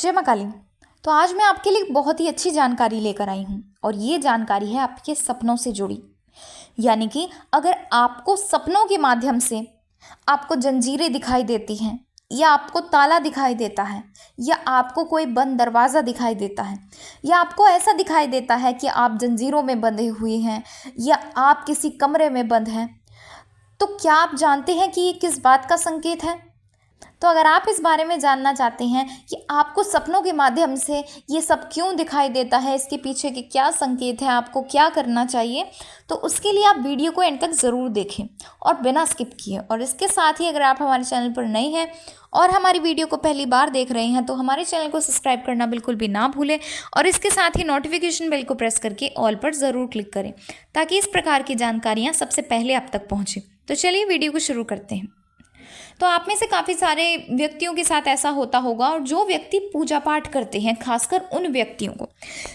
जय माँ काली। तो आज मैं आपके लिए बहुत ही अच्छी जानकारी लेकर आई हूँ और ये जानकारी है आपके सपनों से जुड़ी। यानी कि अगर आपको सपनों के माध्यम से आपको जंजीरें दिखाई देती हैं या आपको ताला दिखाई देता है या आपको कोई बंद दरवाज़ा दिखाई देता है या आपको ऐसा दिखाई देता है कि आप जंजीरों में बंधे हुए हैं या आप किसी कमरे में बंद हैं, तो क्या आप जानते हैं कि ये किस बात का संकेत है? तो अगर आप इस बारे में जानना चाहते हैं कि आपको सपनों के माध्यम से ये सब क्यों दिखाई देता है, इसके पीछे के क्या संकेत हैं, आपको क्या करना चाहिए, तो उसके लिए आप वीडियो को एंड तक ज़रूर देखें और बिना स्किप किए। और इसके साथ ही अगर आप हमारे चैनल पर नए हैं और हमारी वीडियो को पहली बार देख रहे हैं तो हमारे चैनल को सब्सक्राइब करना बिल्कुल भी ना भूलें और इसके साथ ही नोटिफिकेशन बेल को प्रेस करके ऑल पर ज़रूर क्लिक करें ताकि इस प्रकार की जानकारियाँ सबसे पहले आप तक पहुँचें। तो चलिए वीडियो को शुरू करते हैं। तो आप में से काफ़ी सारे व्यक्तियों के साथ ऐसा होता होगा और जो व्यक्ति पूजा पाठ करते हैं, खासकर उन व्यक्तियों को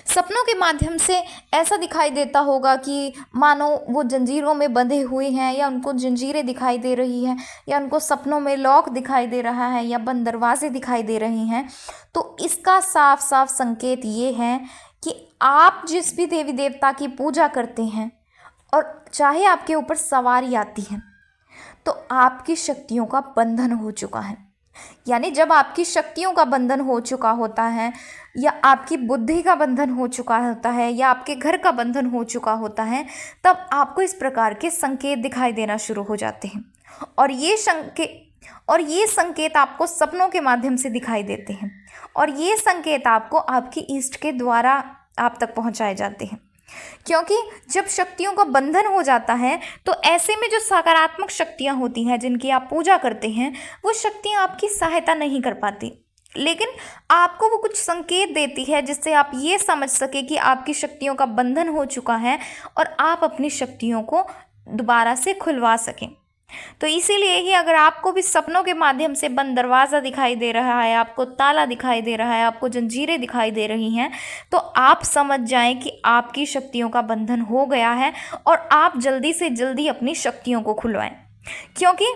सपनों के माध्यम से ऐसा दिखाई देता होगा कि मानो वो जंजीरों में बंधे हुए हैं या उनको जंजीरें दिखाई दे रही हैं या उनको सपनों में लॉक दिखाई दे रहा है या बंद दरवाजे दिखाई दे रहे हैं। तो इसका साफ साफ संकेत ये है कि आप जिस भी देवी देवता की पूजा करते हैं और चाहे आपके ऊपर सवारी आती है तो आपकी शक्तियों का बंधन हो चुका है। यानी जब आपकी शक्तियों का बंधन हो चुका होता है या आपकी बुद्धि का बंधन हो चुका होता है या आपके घर का बंधन हो चुका होता है, तब आपको इस प्रकार के संकेत दिखाई देना शुरू हो जाते हैं और ये संकेत आपको सपनों के माध्यम से दिखाई देते हैं और ये संकेत आपको आपकी इष्ट के द्वारा आप तक पहुंचाए जाते हैं। क्योंकि जब शक्तियों का बंधन हो जाता है तो ऐसे में जो सकारात्मक शक्तियां होती हैं जिनकी आप पूजा करते हैं, वो शक्तियां आपकी सहायता नहीं कर पाती, लेकिन आपको वो कुछ संकेत देती है जिससे आप ये समझ सके कि आपकी शक्तियों का बंधन हो चुका है और आप अपनी शक्तियों को दोबारा से खुलवा सकें। तो इसीलिए ही अगर आपको भी सपनों के माध्यम से बंद दरवाज़ा दिखाई दे रहा है, आपको ताला दिखाई दे रहा है, आपको जंजीरें दिखाई दे रही हैं, तो आप समझ जाएं कि आपकी शक्तियों का बंधन हो गया है और आप जल्दी से जल्दी अपनी शक्तियों को खुलवाएं। क्योंकि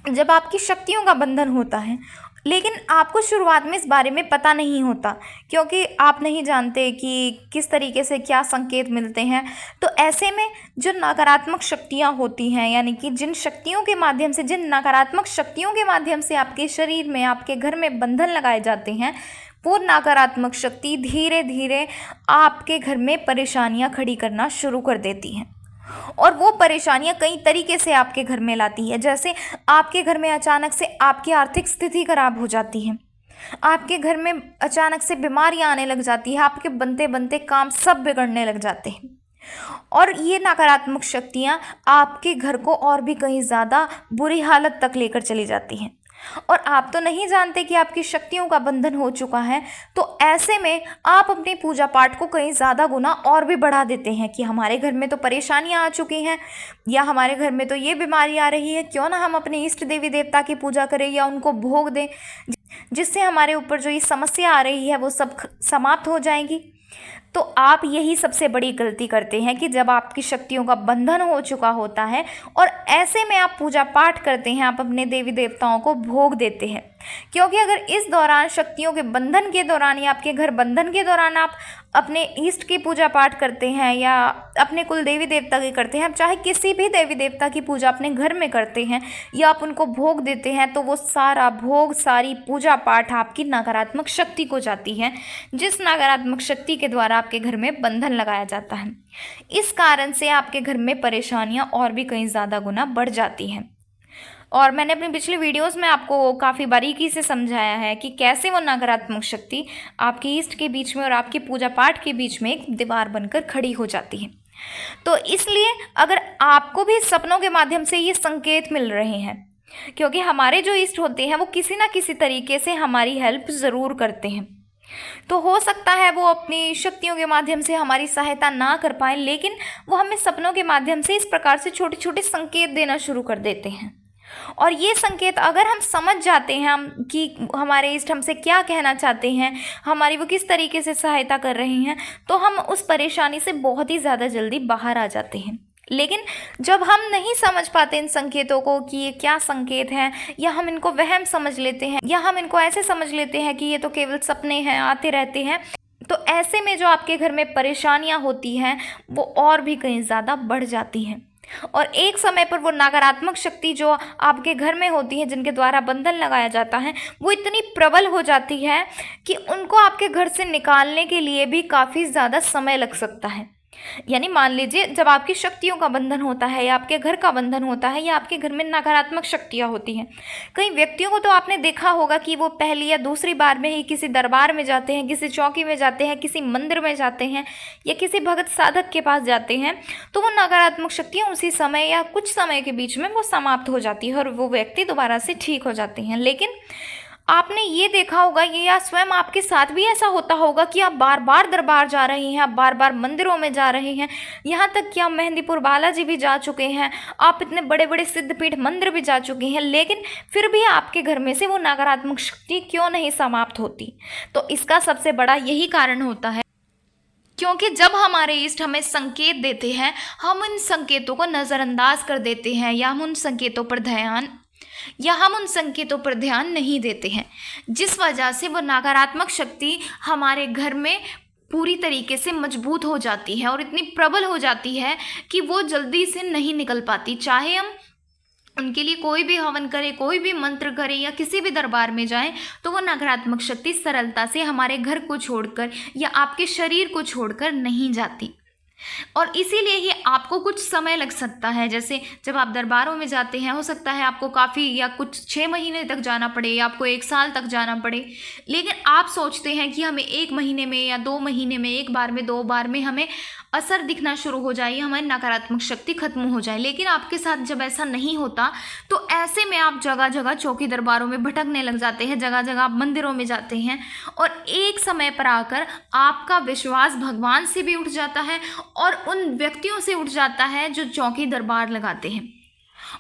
जब आपकी शक्तियों का बंधन होता है, लेकिन आपको शुरुआत में इस बारे में पता नहीं होता क्योंकि आप नहीं जानते कि किस तरीके से क्या संकेत मिलते हैं, तो ऐसे में जो नकारात्मक शक्तियाँ होती हैं, यानी कि जिन नकारात्मक शक्तियों के माध्यम से आपके शरीर में, आपके घर में बंधन लगाए जाते हैं, वो नकारात्मक शक्ति धीरे धीरे आपके घर में परेशानियाँ खड़ी करना शुरू कर देती हैं और वो परेशानियां कई तरीके से आपके घर में लाती है। जैसे आपके घर में अचानक से आपकी आर्थिक स्थिति खराब हो जाती है, आपके घर में अचानक से बीमारियां आने लग जाती है, आपके बनते बनते काम सब बिगड़ने लग जाते हैं और ये नकारात्मक शक्तियां आपके घर को और भी कहीं ज़्यादा बुरी हालत तक लेकर चली जाती हैं और आप तो नहीं जानते कि आपकी शक्तियों का बंधन हो चुका है। तो ऐसे में आप अपनी पूजा पाठ को कहीं ज़्यादा गुना और भी बढ़ा देते हैं कि हमारे घर में तो परेशानियां आ चुकी हैं या हमारे घर में तो ये बीमारी आ रही है, क्यों ना हम अपने इष्ट देवी देवता की पूजा करें या उनको भोग दें, जिससे हमारे ऊपर जो ये समस्या आ रही है वो सब समाप्त हो जाएंगी। तो आप यही सबसे बड़ी गलती करते हैं कि जब आपकी शक्तियों का बंधन हो चुका होता है और ऐसे में आप पूजा पाठ करते हैं, आप अपने देवी देवताओं को भोग देते हैं। क्योंकि अगर इस दौरान शक्तियों के बंधन के दौरान या आपके घर बंधन के दौरान आप अपने इष्ट की पूजा पाठ करते हैं या अपने कुल देवी देवता की करते हैं, आप चाहे किसी भी देवी देवता की पूजा अपने घर में करते हैं या आप उनको भोग देते हैं, तो वो सारा भोग, सारी पूजा पाठ आपकी नकारात्मक शक्ति को जाती है, जिस नकारात्मक शक्ति के द्वारा आपके घर में बंधन लगाया जाता है। इस कारण से आपके घर में परेशानियां और भी कहीं ज़्यादा गुना बढ़ जाती हैं। और मैंने अपनी पिछली वीडियोस में आपको काफ़ी बारीकी से समझाया है कि कैसे वो नकारात्मक शक्ति आपकी इष्ट के बीच में और आपकी पूजा पाठ के बीच में एक दीवार बनकर खड़ी हो जाती है। तो इसलिए अगर आपको भी सपनों के माध्यम से ये संकेत मिल रहे हैं, क्योंकि हमारे जो इष्ट होते हैं वो किसी ना किसी तरीके से हमारी हेल्प ज़रूर करते हैं, तो हो सकता है वो अपनी शक्तियों के माध्यम से हमारी सहायता ना कर पाए, लेकिन वो हमें सपनों के माध्यम से इस प्रकार से छोटे छोटे संकेत देना शुरू कर देते हैं और ये संकेत अगर हम समझ जाते हैं कि हमारे इष्ट हमसे क्या कहना चाहते हैं, हमारी वो किस तरीके से सहायता कर रहे हैं, तो हम उस परेशानी से बहुत ही ज़्यादा जल्दी बाहर आ जाते हैं। लेकिन जब हम नहीं समझ पाते इन संकेतों को कि ये क्या संकेत हैं, या हम इनको वहम समझ लेते हैं, या हम इनको ऐसे समझ लेते हैं कि ये तो केवल सपने हैं, आते रहते हैं, तो ऐसे में जो आपके घर में परेशानियां होती हैं वो और भी कहीं ज़्यादा बढ़ जाती हैं। और एक समय पर वो नकारात्मक शक्ति जो आपके घर में होती है, जिनके द्वारा बंधन लगाया जाता है, वो इतनी प्रबल हो जाती है कि उनको आपके घर से निकालने के लिए भी काफ़ी ज़्यादा समय लग सकता है। यानी मान लीजिए, जब आपकी शक्तियों का बंधन होता है, या आपके घर का बंधन होता है, या आपके घर में नकारात्मक शक्तियाँ होती हैं, कई व्यक्तियों को तो आपने देखा होगा कि वो पहली या दूसरी बार में ही किसी दरबार में जाते हैं, किसी चौकी में जाते हैं, किसी मंदिर में जाते हैं, या किसी भगत साधक के पास जाते हैं, तो वो नकारात्मक शक्तियाँ उसी समय या कुछ समय के बीच में वो समाप्त हो जाती है और वो व्यक्ति दोबारा से ठीक हो जाते हैं। लेकिन आपने ये देखा होगा, ये या स्वयं आपके साथ भी ऐसा होता होगा कि आप बार बार दरबार जा रहे हैं, आप बार बार मंदिरों में जा रहे हैं, यहाँ तक कि आप मेहंदीपुर बालाजी भी जा चुके हैं, आप इतने बड़े बड़े सिद्धपीठ मंदिर भी जा चुके हैं, लेकिन फिर भी आपके घर में से वो नकारात्मक शक्ति क्यों नहीं समाप्त होती? तो इसका सबसे बड़ा यही कारण होता है, क्योंकि जब हमारे इष्ट हमें संकेत देते हैं, हम उन संकेतों को नज़रअंदाज कर देते हैं, या हम उन संकेतों पर ध्यान नहीं देते हैं, जिस वजह से वो नकारात्मक शक्ति हमारे घर में पूरी तरीके से मजबूत हो जाती है और इतनी प्रबल हो जाती है कि वो जल्दी से नहीं निकल पाती। चाहे हम उनके लिए कोई भी हवन करें, कोई भी मंत्र करें, या किसी भी दरबार में जाएं, तो वो नकारात्मक शक्ति सरलता से हमारे घर को छोड़कर या आपके शरीर को छोड़कर नहीं जाती। और इसीलिए ही आपको कुछ समय लग सकता है। जैसे जब आप दरबारों में जाते हैं, हो सकता है आपको काफ़ी या कुछ 6 महीने तक जाना पड़े, या आपको 1 साल तक जाना पड़े, लेकिन आप सोचते हैं कि हमें 1 महीने में या 2 महीने में, 1 बार में, 2 बार में हमें असर दिखना शुरू हो जाए, हमारी नकारात्मक शक्ति खत्म हो जाए। लेकिन आपके साथ जब ऐसा नहीं होता, तो ऐसे में आप जगह जगह चौकी दरबारों में भटकने लग जाते हैं, जगह जगह आप मंदिरों में जाते हैं, और एक समय पर आकर आपका विश्वास भगवान से भी उठ जाता है और उन व्यक्तियों से उठ जाता है जो चौकी दरबार लगाते हैं,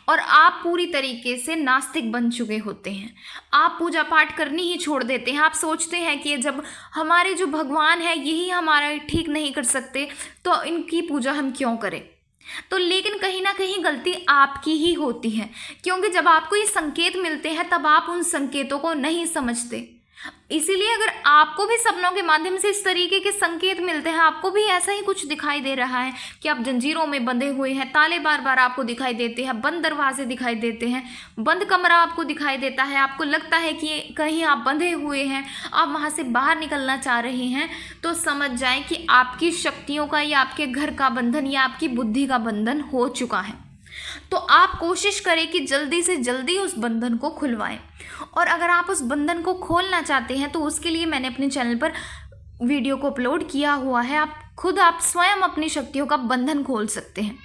और आप पूरी तरीके से नास्तिक बन चुके होते हैं। आप पूजा पाठ करनी ही छोड़ देते हैं। आप सोचते हैं कि जब हमारे जो भगवान है यही हमारा ठीक नहीं कर सकते, तो इनकी पूजा हम क्यों करें? तो लेकिन कहीं ना कहीं गलती आपकी ही होती है, क्योंकि जब आपको ये संकेत मिलते हैं तब आप उन संकेतों को नहीं समझते। इसीलिए अगर आपको भी सपनों के माध्यम से इस तरीके के संकेत मिलते हैं, आपको भी ऐसा ही कुछ दिखाई दे रहा है कि आप जंजीरों में बंधे हुए हैं, ताले बार बार आपको दिखाई देते हैं, बंद दरवाजे दिखाई देते हैं, बंद कमरा आपको दिखाई देता है, आपको लगता है कि कहीं आप बंधे हुए हैं, आप वहाँ से बाहर निकलना चाह रहे हैं, तो समझ जाएं कि आपकी शक्तियों का या आपके घर का बंधन या आपकी बुद्धि का बंधन हो चुका है। तो आप कोशिश करें कि जल्दी से जल्दी उस बंधन को खुलवाएं। और अगर आप उस बंधन को खोलना चाहते हैं, तो उसके लिए मैंने अपने चैनल पर वीडियो को अपलोड किया हुआ है। आप स्वयं अपनी शक्तियों का बंधन खोल सकते हैं।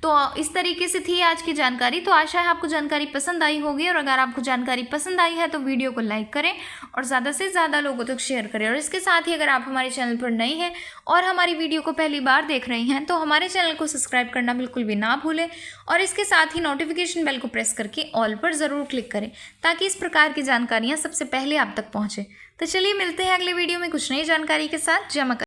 तो इस तरीके से थी आज की जानकारी। तो आशा है आपको जानकारी पसंद आई होगी, और अगर आपको जानकारी पसंद आई है तो वीडियो को लाइक करें और ज़्यादा से ज़्यादा लोगों तक शेयर करें। और इसके साथ ही अगर आप हमारे चैनल पर नए हैं और हमारी वीडियो को पहली बार देख रहे हैं, तो हमारे चैनल को सब्सक्राइब करना बिल्कुल भी ना भूलें, और इसके साथ ही नोटिफिकेशन बेल को प्रेस करके ऑल पर ज़रूर क्लिक करें, ताकि इस प्रकार की जानकारियाँ सबसे पहले आप तक पहुँचें। तो चलिए मिलते हैं अगले वीडियो में कुछ नई जानकारी के साथ। जय माता दी।